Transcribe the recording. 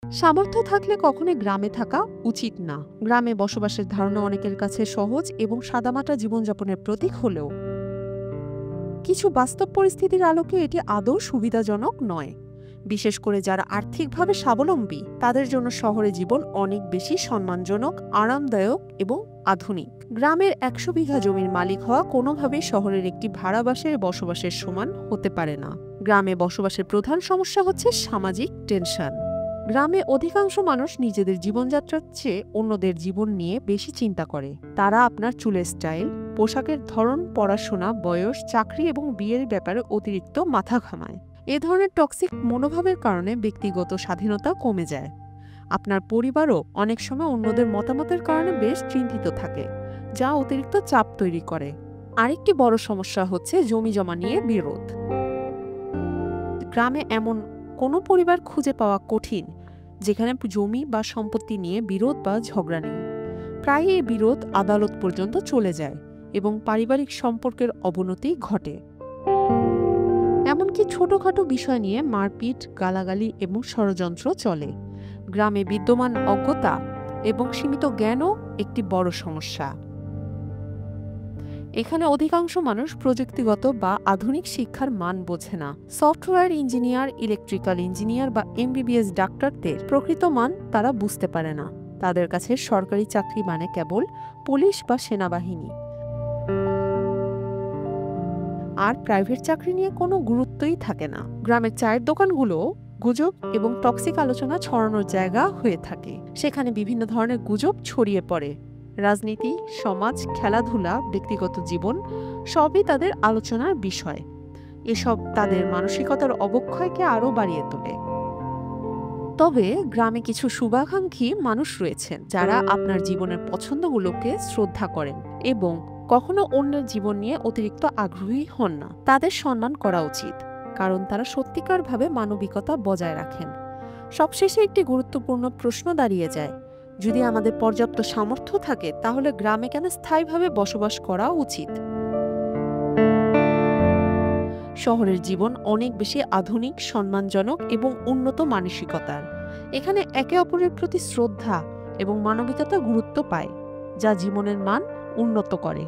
সামর্থ্য থাকলে কখনোই গ্রামে থাকা উচিত না। গ্রামে বসবাসের ধারণা অনেকের কাছে সহজ এবং সাদামাটা জীবনযাপনের প্রতীক হলেও কিছু বাস্তব পরিস্থিতির আলোকে এটি আদৌ সুবিধাজনক নয়। বিশেষ করে যারা আর্থিকভাবে স্বাবলম্বী তাদের জন্য শহরে জীবন অনেক বেশি সম্মানজনক, আরামদায়ক এবং আধুনিক। গ্রামের ১০০ বিঘা জমির মালিক হওয়া কোনোভাবেই শহরের একটি ভাড়াবাসের বসবাসের সমান হতে পারে না। গ্রামে বসবাসের প্রধান সমস্যা হচ্ছে সামাজিক টেনশন। গ্রামে অধিকাংশ মানুষ নিজেদের জীবনযাত্রার চেয়ে অন্যদের জীবন নিয়ে বেশি চিন্তা করে। তারা আপনার চুলের স্টাইল, পোশাকের ধরন, পড়াশোনা, বয়স, চাকরি এবং বিয়ের ব্যাপারে অতিরিক্ত মাথা ঘামায়। এ ধরনের টক্সিক মনোভাবের কারণে ব্যক্তিগত স্বাধীনতা কমে যায়। আপনার পরিবারও অনেক সময় অন্যদের মতামতের কারণে বেশ চিন্তিত থাকে, যা অতিরিক্ত চাপ তৈরি করে। আরেকটি বড় সমস্যা হচ্ছে জমি জমা নিয়ে বিরোধ। গ্রামে এমন কোনো পরিবার খুঁজে পাওয়া কঠিন যেখানে জমি বা সম্পত্তি নিয়ে বিরোধ বা ঝগড়া নেই। প্রায় এই বিরোধ আদালত পর্যন্ত চলে যায় এবং পারিবারিক সম্পর্কের অবনতি ঘটে। এমনকি ছোটখাটো বিষয় নিয়ে মারপিট, গালাগালি এবং ষড়যন্ত্র চলে। গ্রামে বিদ্যমান অজ্ঞতা এবং সীমিত জ্ঞানও একটি বড় সমস্যা। এখানে অধিকাংশ মানুষ প্রযুক্তিগত বা আধুনিক শিক্ষার মান বোঝে না। সফটওয়্যার ইঞ্জিনিয়ার, ইলেকট্রিক্যাল ইঞ্জিনিয়ার বা এমবিবিএস ডাক্তারদের প্রকৃত মান তারা বুঝতে পারে না। তাদের কাছে সরকারি চাকরি মানে কেবল পুলিশ বা সেনাবাহিনী, আর প্রাইভেট চাকরি নিয়ে কোনো গুরুত্বই থাকে না। গ্রামের চায়ের দোকানগুলো গুজব এবং টক্সিক আলোচনা ছড়ানোর জায়গা হয়ে থাকে। সেখানে বিভিন্ন ধরনের গুজব ছড়িয়ে পড়ে। রাজনীতি, সমাজ, খেলাধুলা, ব্যক্তিগত জীবন সবই তাদের আলোচনার বিষয়। এসব তাদের মানসিকতার অবক্ষয়কে আরও বাড়িয়ে তোলে। তবে গ্রামে কিছু শুভাকাঙ্ক্ষী মানুষ রয়েছেন যারা আপনার জীবনের পছন্দগুলোকে শ্রদ্ধা করেন এবং কখনো অন্যের জীবন নিয়ে অতিরিক্ত আগ্রহী হন না। তাদের সম্মান করা উচিত, কারণ তারা সত্যিকারভাবে মানবিকতা বজায় রাখেন। সবশেষে একটি গুরুত্বপূর্ণ প্রশ্ন দাঁড়িয়ে যায়, যদি আমাদের পর্যাপ্ত সামর্থ্য থাকে তাহলে গ্রামে কেন স্থায়ীভাবে বসবাস করা উচিত? শহরের জীবন অনেক বেশি আধুনিক, সম্মানজনক এবং উন্নত মানসিকতার। এখানে একে অপরের প্রতি শ্রদ্ধা এবং মানবিকতা গুরুত্ব পায়, যা জীবনের মান উন্নত করে।